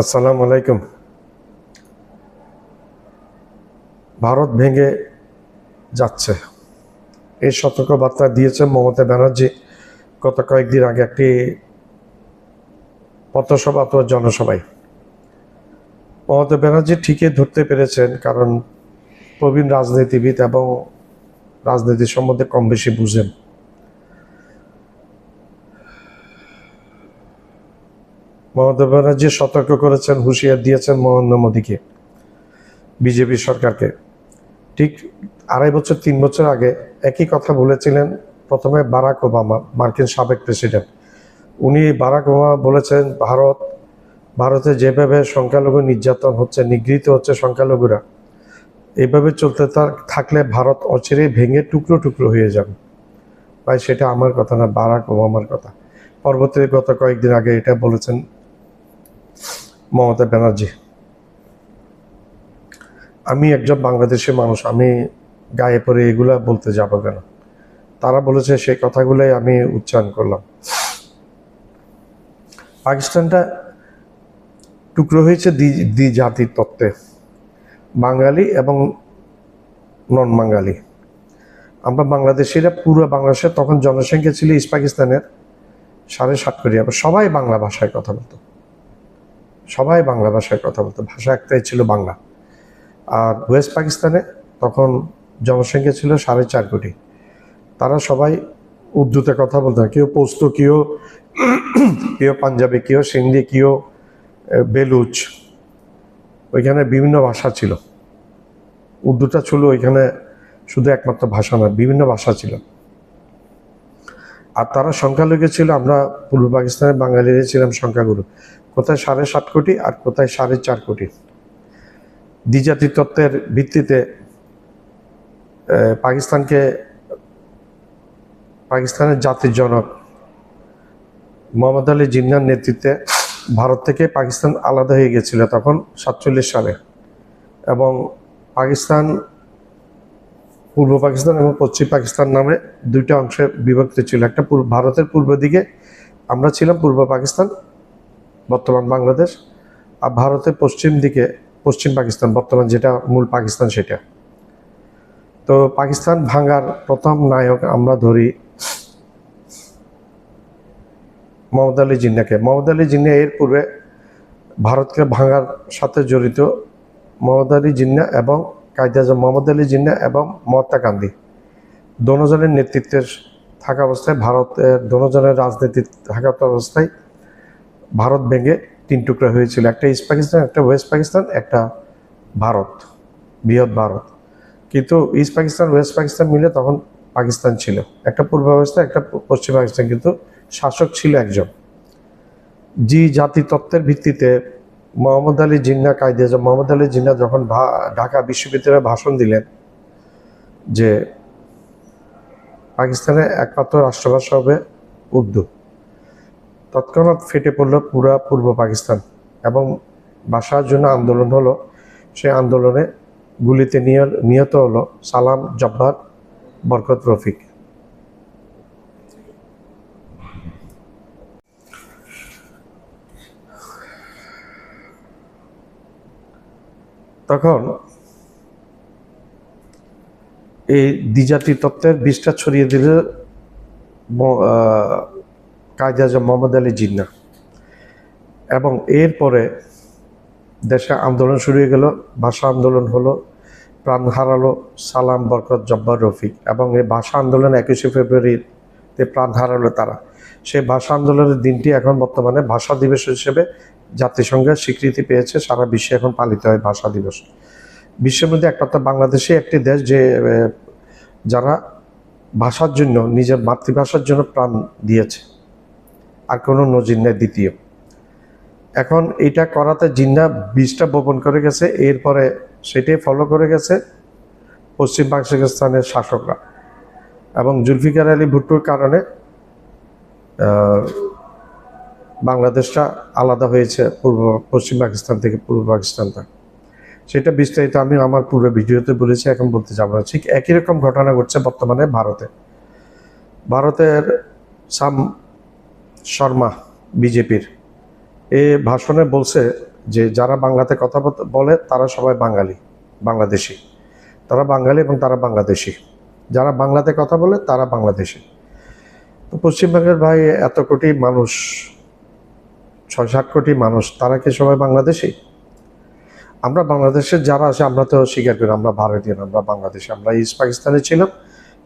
আসসালামু আলাইকুম। ভারত ভেঙে যাচ্ছে এই সতর্কবার্তা দিয়েছেন মমতা ব্যানার্জি গত কয়েকদিন আগে একটি পথসভা অথবা জনসভায়। মমতা ব্যানার্জি ঠিকই ধরতে পেরেছেন, কারণ প্রবীণ রাজনীতিবিদ এবং রাজনীতি সম্বন্ধে কম বেশি বুঝেন। মমতা ব্যানার্জি সতর্ক করেছেন, হুঁশিয়ার দিয়েছেন নরেন্দ্র মোদীকে, বিজেপি সরকারকে। ঠিক 2.5 বছর 3 বছর আগে একই কথা বলেছিলেন প্রথমে বারাক ওবামা, মার্কিন সাবেক প্রেসিডেন্ট। উনি বারাক ওবামা বলেছেন ভারতে যেভাবে সংখ্যালঘু নির্যাতন হচ্ছে, নিগৃহীত হচ্ছে সংখ্যালঘুরা, এইভাবে চলতে থাকলে ভারত অচিরেই ভেঙে টুকরো টুকরো হয়ে যাবে। ভাই, সেটা আমার কথা না, বারাক ওবামার কথা। পরবর্তীতে গত কয়েকদিন আগে এটা বলেছেন মমতা ব্যানার্জি। আমি একজন বাংলাদেশি মানুষ, আমি গায়ে পড়ে এগুলা বলতে যাব কেন? তারা বলেছে, সেই কথাগুলোই আমি উচ্চারণ করলাম। পাকিস্তানটা টুকরো হয়েছে দ্বি জাতির তত্ত্বে, বাঙালি এবং নন বাঙালি। আমরা বাংলাদেশিরা পুরো বাংলাদেশের তখন জনসংখ্যা ছিল ইস্ট পাকিস্তানের 7.5 কোটি। আবার সবাই বাংলা ভাষায় কথা বলতো, সবাই বাংলা ভাষায় কথা বলতো, ভাষা একটাই ছিল বাংলা। আর ওয়েস্ট পাকিস্তানে তখন জনসংখ্যা ছিল 4.5 কোটি। তারা সবাই উর্দুতে কথা বলতো, কেউ পশতু, কেউ পাঞ্জাবি, কেউ সিন্ধি, কেউ বেলুচ। ওইখানে বিভিন্ন ভাষা ছিল। উর্দুটা ছিল ওইখানে শুধু একমাত্র ভাষা না, বিভিন্ন ভাষা ছিল। আর তারা সংখ্যালঘু ছিল, আমরা পূর্ব পাকিস্তানের বাঙালিরা ছিলাম সংখ্যাগুরু। কোথায় 7.5 কোটি আর কোথায় 4.5 কোটি। দ্বিজাতি তত্ত্বের ভিত্তিতে পাকিস্তানের জাতির জনক মোহাম্মদ আলী জিন্নাহর নেতৃত্বে ভারত থেকে পাকিস্তান আলাদা হয়ে গেছিল তখন 47 সালে। এবং পাকিস্তান, পূর্ব পাকিস্তান এবং পশ্চিম পাকিস্তান নামে দুইটা অংশে বিভক্ত ছিল। একটা ভারতের পূর্ব দিকে আমরা ছিলাম পূর্ব পাকিস্তান, বর্তমান বাংলাদেশ। আর ভারতের পশ্চিম দিকে পশ্চিম পাকিস্তান, বর্তমান যেটা মূল পাকিস্তান সেটা। তো পাকিস্তান ভাঙার প্রথম নায়ক আমরা ধরি মোহাম্মদ আলী জিন্নাহকে। মোহাম্মদ আলী জিন্নাহ এর পূর্বে ভারতকে ভাঙার সাথে জড়িত মোহাম্মদ আলী জিন্নাহ এবং কায়েদে আজম মোহাম্মদ আলী জিন্নাহ এবং মহাত্মা গান্ধী দোনোজনের নেতৃত্বের থাকা অবস্থায়, ভারতের দোনোজনের রাজনীতি থাকা অবস্থায় ভারত ভেঙে 3 টুকরা হয়েছিল। একটা ইস্ট পাকিস্তান, একটা ওয়েস্ট পাকিস্তান, একটা ভারত, বৃহৎ ভারত। কিন্তু ইস্ট পাকিস্তান ওয়েস্ট পাকিস্তান মিলে তখন পাকিস্তান ছিল, একটা পূর্ব পাকিস্তান, একটা পশ্চিম পাকিস্তান। কিন্তু শাসক ছিল একজন। জাতি তত্ত্বের ভিত্তিতে মোহাম্মদ আলী জিন্নাহ, কায়েদে আজম মোহাম্মদ আলী জিন্নাহ যখন ঢাকা বিশ্ববিদ্যালয়ে ভাষণ দিলেন যে পাকিস্তানের একমাত্র রাষ্ট্রভাষা হবে উর্দু, তৎক্ষণাৎ ফেটে পড়ল পুরা পূর্ব পাকিস্তান এবং ভাষার জন্য আন্দোলন হলো। সেই আন্দোলনে গুলিতে নিহত হলো সালাম, জব্বার, বরকত, রফিক। তখন এই দ্বিজাতি তত্ত্বের বিষটা ছড়িয়ে দিল কায়েদে আজম মোহাম্মদ আলী জিন্নাহ। এবং এরপরে দেশে আন্দোলন শুরু হয়ে গেল, ভাষা আন্দোলন হলো, প্রাণ হারালো সালাম, বরকত, জব্বার, রফিক। এবং এই ভাষা আন্দোলন 21শে ফেব্রুয়ারিতে প্রাণ হারালো তারা। সেই ভাষা আন্দোলনের দিনটি এখন বর্তমানে ভাষা দিবস হিসেবে জাতিসংঘের স্বীকৃতি পেয়েছে। সারা বিশ্বে এখন পালিত হয় ভাষা দিবস। বিশ্বের মধ্যে একমাত্র বাংলাদেশে একটি দেশ যে যারা ভাষার জন্য, নিজের মাতৃভাষার জন্য প্রাণ দিয়েছে, আর কোনো নজির নেই দ্বিতীয়। এখন এটা করাতে জিন্নাহ বীজটা বপন করে গেছে, এরপরে সেটাই ফলো করে গেছে পশ্চিম পাকিস্তানের শাসকরা। এবং জুলফিকার আলী ভুট্টোর কারণে বাংলাদেশটা আলাদা হয়েছে পশ্চিম পাকিস্তান থেকে, পূর্ব পাকিস্তানটা। সেটা বিস্তারিত আমি আমার পুরো ভিডিওতে বলেছি, এখন বলতে যাব না। ঠিক একই রকম ঘটনা ঘটছে বর্তমানে ভারতের সাম শর্মা, বিজেপির, এ ভাষণে বলছে যে যারা বাংলাতে কথা বলে তারা সবাই বাংলাদেশি, তারা বাঙালি এবং তারা বাংলাদেশি। যারা বাংলাতে কথা বলে তারা বাংলাদেশি। তো পশ্চিমবঙ্গের ভাই এত কোটি মানুষ, 6-7 কোটি মানুষ, তারা কি সবাই বাংলাদেশি? আমরা বাংলাদেশের যারা আছে আমরা তো স্বীকার করি আমরা ভারতীয়, আমরা বাংলাদেশি। আমরা ইস্ট পাকিস্তানে ছিলাম,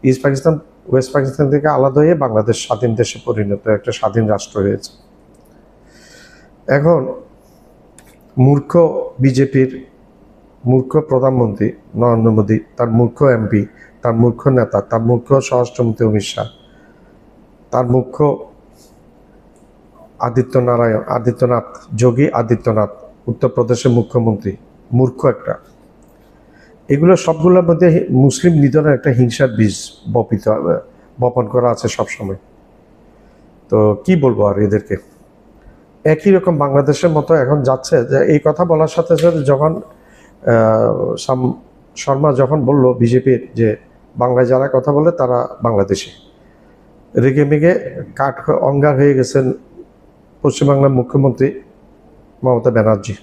ইস্ট পাকিস্তান ওয়েস্ট পাকিস্তান থেকে আলাদা হয়ে বাংলাদেশ স্বাধীন দেশে পরিণত, একটা স্বাধীন রাষ্ট্র হয়েছে। এখন মূর্খ বিজেপির মূর্খ প্রধানমন্ত্রী নরেন্দ্র মোদী, তার মূর্খ এমপি, তার মূর্খ নেতা, তার মূর্খ স্বরাষ্ট্রমন্ত্রী অমিত শাহ, তার মূর্খ আদিত্যনাথ, যোগী আদিত্যনাথ, উত্তরপ্রদেশের মুখ্যমন্ত্রী, মূর্খ একটা। এগুলো সবগুলোর মধ্যে মুসলিম নিধনের একটা হিংসার বীজ বপন করা আছে সবসময়। তো কি বলবো আর এদেরকে। একই রকম বাংলাদেশের মতো এখন যাচ্ছে যে এই কথা বলার সাথে সাথে যখন শর্মা যখন বলল বিজেপির যে বাংলায় যারা কথা বলে তারা বাংলাদেশি, রেগে মেগে অঙ্গার হয়ে গেছেন পশ্চিমবাংলার মুখ্যমন্ত্রী মমতা ব্যানার্জি।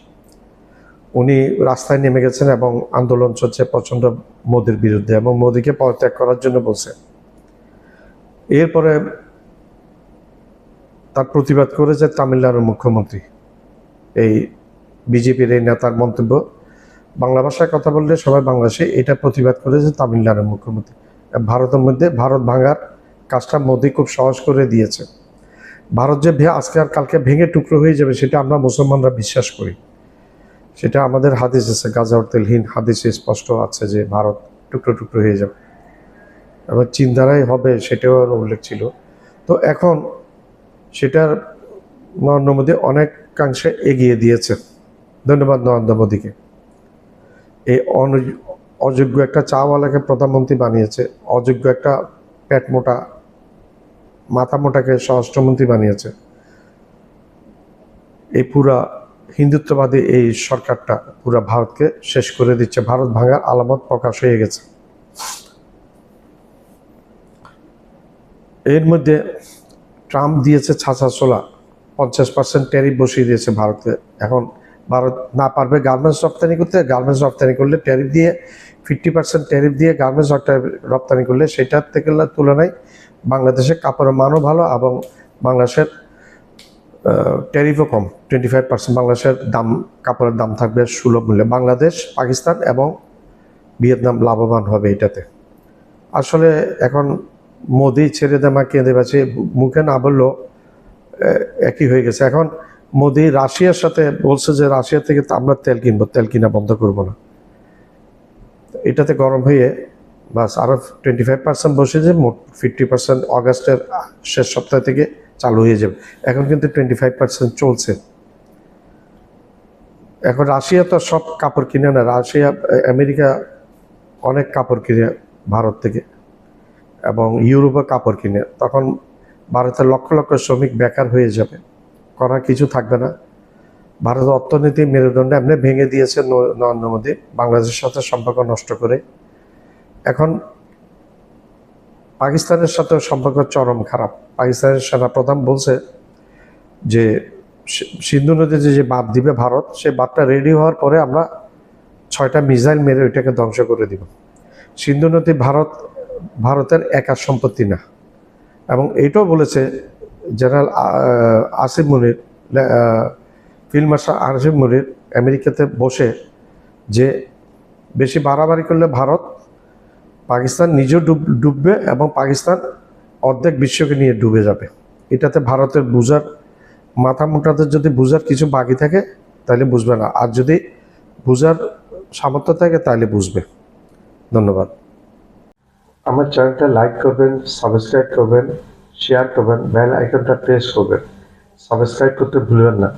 উনি রাস্তায় নেমে গেছেন এবং আন্দোলন চলছে প্রচণ্ড মোদির বিরুদ্ধে এবং মোদিকে পদত্যাগ করার জন্য বলছে। এরপরে তার প্রতিবাদ করেছে তামিলনাড়ুর মুখ্যমন্ত্রী। এই বিজেপির এই নেতার মন্তব্য, বাংলা ভাষায় কথা বললে সবাই বাংলাদেশে, এটা প্রতিবাদ করেছে তামিলনাড়ুর মুখ্যমন্ত্রী। ভারতের মধ্যে ভারত ভাঙার কাজটা মোদি খুব সহজ করে দিয়েছে। ভারত যে আজকে আর কালকে ভেঙে টুকরো হয়ে যাবে সেটা আমরা মুসলমানরা বিশ্বাস করি। সেটা আমাদের হাদিস আছে, গাজাউর তেলহীন হাদিসে স্পষ্ট আছে যে ভারত টুকরো টুকরো হয়ে যাবে এবং চীন দ্বারাই হবে, সেটাও উল্লেখ ছিল। তো এখন সেটার নরেন্দ্র মোদী অনেকাংশে এগিয়ে দিয়েছে। ধন্যবাদ নরেন্দ্র মোদীকে। এই অযোগ্য একটা চাওয়ালাকে প্রধানমন্ত্রী বানিয়েছে, অযোগ্য একটা পেট মোটা মাথা মোটাকে স্বরাষ্ট্রমন্ত্রী বানিয়েছে। এই পুরা হিন্দুত্ববাদী এই সরকারটা পুরা ভারতকে শেষ করে দিচ্ছে। ভারত ভাঙার আলামত প্রকাশ হয়ে গেছে। এর মধ্যে ট্রাম্প দিয়েছে ছাঁচা ছোলা, 50% ট্যারিফ বসিয়ে দিয়েছে ভারতকে। এখন ভারত না পারবে গার্মেন্টস রপ্তানি করতে, গার্মেন্টস রপ্তানি করলে ট্যারিফ দিয়ে 50% ট্যারিফ দিয়ে গার্মেন্টস রপ্তানি করলে সেটার থেকে তুলনায় বাংলাদেশের কাপড়ের মানও ভালো এবং বাংলাদেশের ট্যারিফও কম, 25%। বাংলাদেশের কাপড়ের দাম থাকবে সুলভ মূল্যে। বাংলাদেশ, পাকিস্তান এবং ভিয়েতনাম লাভবান হবে এটাতে। আসলে এখন মোদি ছেড়ে দেমা কেঁদে বাঁচে, মুখে না বললেও একই হয়ে গেছে। এখন মোদি রাশিয়ার সাথে বলছে যে রাশিয়া থেকে আমরা তেল কিনবো, তেল কিনা বন্ধ করবো না। এটাতে গরম হয়ে বাস আরও 25% বসেছে, মোট 50% অগাস্টের শেষ সপ্তাহ থেকে চালু হয়ে যাবে। এখন কিন্তু 25% চলছে। এখন রাশিয়া তো সব কাপড় কিনে না, রাশিয়া আমেরিকা অনেক কাপড় কিনে ভারত থেকে এবং ইউরোপে কাপড় কিনে। তখন ভারতের লক্ষ লক্ষ শ্রমিক বেকার হয়ে যাবে, করার কিছু থাকবে না। ভারতের অর্থনীতি মেরুদণ্ড এমনি ভেঙে দিয়েছে নরেন্দ্র মোদী বাংলাদেশের সাথে সম্পর্ক নষ্ট করে। এখন পাকিস্তানের সাথেও সম্পর্ক চরম খারাপ। পাকিস্তানের সেনাপ্রধান বলছে যে সিন্ধু নদীতে যে বাঁধ দিবে ভারত, সে বাঁধটা রেডি হওয়ার পরে আমরা 6টা মিসাইল মেরে ওইটাকে ধ্বংস করে দিব। সিন্ধু নদী ভারতের একার সম্পত্তি না। এবং এইটাও বলেছে জেনারেল আসিফ মুনির, ফিল্ড মার্শাল আসিফ মুনির আমেরিকাতে বসে, যে বেশি বাড়াবাড়ি করলে পাকিস্তান নিজেও ডুববে এবং পাকিস্তান অর্ধেক বিশ্বকে নিয়ে ডুবে যাবে। এটাতে ভারতের মাথা মোটাদের যদি বুঝার কিছু বাকি থাকে তাহলে বুঝবে না, আর যদি বুঝার সামর্থ্য থাকে তাহলে বুঝবে। ধন্যবাদ। আমার চ্যানেলটা লাইক করবেন, সাবস্ক্রাইব করবেন, শেয়ার করবেন, বেল আইকনটা প্রেস করবেন। সাবস্ক্রাইব করতে ভুলবেন না।